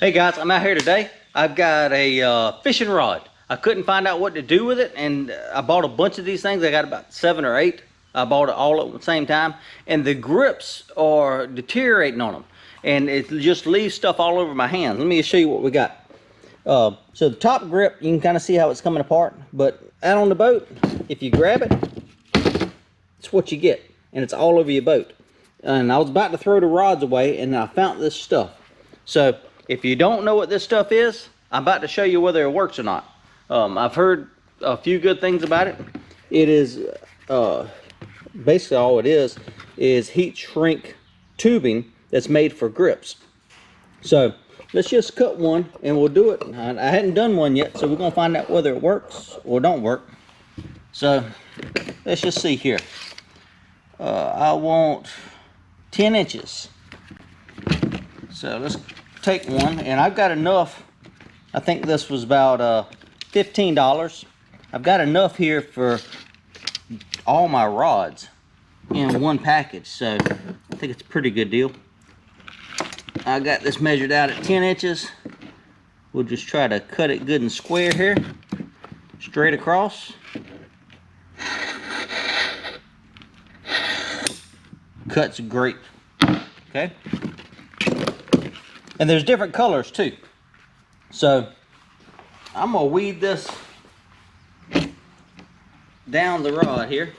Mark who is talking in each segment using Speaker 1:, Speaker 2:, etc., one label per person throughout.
Speaker 1: Hey guys, I'm out here today. I've got a fishing rod. I couldn't find out what to do with it, and I bought a bunch of these things. I got about 7 or 8. I bought it all at the same time, and the grips are deteriorating on them, and it just leaves stuff all over my hands. Let me show you what we got. So the top grip, you can kind of see how it's coming apart, but out on the boat, if you grab it, it's what you get, and it's all over your boat. And I was about to throw the rods away, and I found this stuff. So if you don't know what this stuff is, I'm about to show you whether it works or not. I've heard a few good things about it. It is basically all it is heat shrink tubing that's made for grips. So let's just cut one and we'll do it. I hadn't done one yet, so we're gonna find out whether it works or don't work. So let's just see here. I want 10 inches. So let's take one, and I've got enough. I think this was about $15. I've got enough here for all my rods in one package, so I think it's a pretty good deal. I got this measured out at 10 inches. We'll just try to cut it good and square here, straight across. Cuts great. Okay. And there's different colors too. So I'm gonna weed this down the rod here.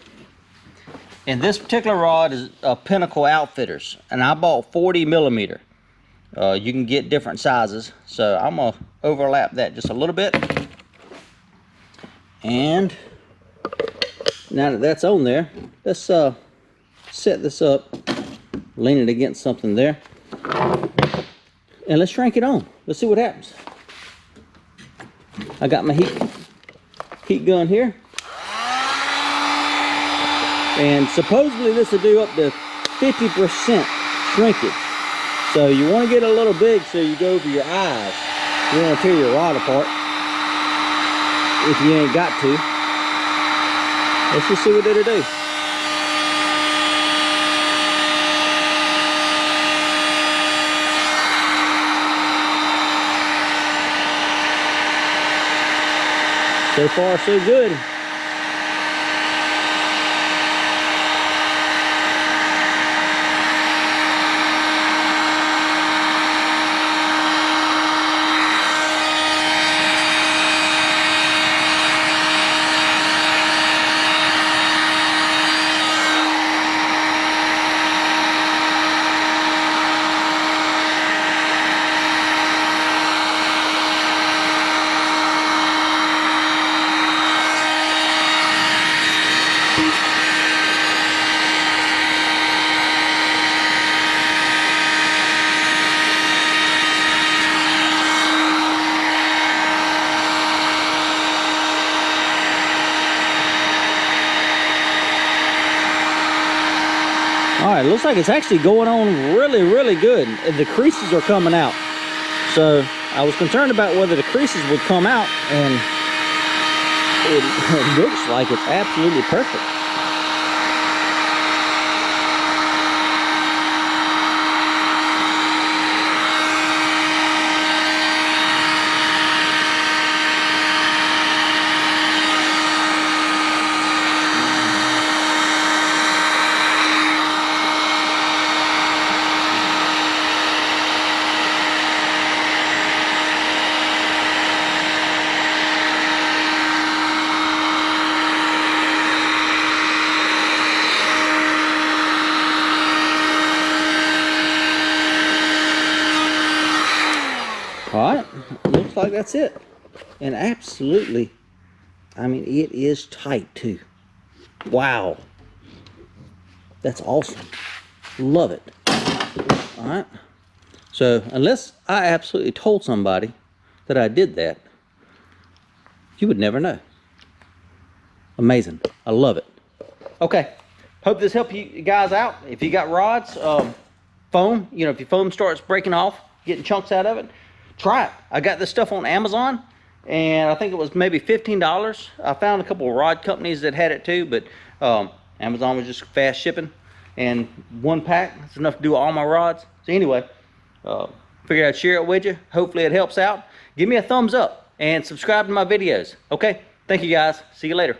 Speaker 1: And this particular rod is a Pinnacle Outfitters, and I bought 40 millimeter. You can get different sizes, so I'm gonna overlap that just a little bit. And now that that's on there, let's set this up, lean it against something there, and let's shrink it on. Let's see what happens. I got my heat gun here, and supposedly this will do up to 50% shrinkage. So you want to get a little big so you go over your eyes. You don't want to tear your rod apart if you ain't got to. Let's just see what it'll do. So far, so good. All right, looks like it's actually going on really good. The creases are coming out. So I was concerned about whether the creases would come out, and it looks like it's absolutely perfect. All right, looks like that's it. And absolutely, I mean, it is tight too. Wow. That's awesome. Love it. All right. So unless I absolutely told somebody that I did that, you would never know. Amazing. I love it. Okay. Hope this helped you guys out. If you got rods, foam, you know, if your foam starts breaking off, getting chunks out of it, try it. I got this stuff on Amazon, and I think it was maybe $15. I found a couple of rod companies that had it too, but Amazon was just fast shipping, and one pack is enough to do all my rods. So anyway, Figured I'd share it with you. Hopefully it helps out. Give me a thumbs up and subscribe to my videos. Okay? Thank you guys. See you later.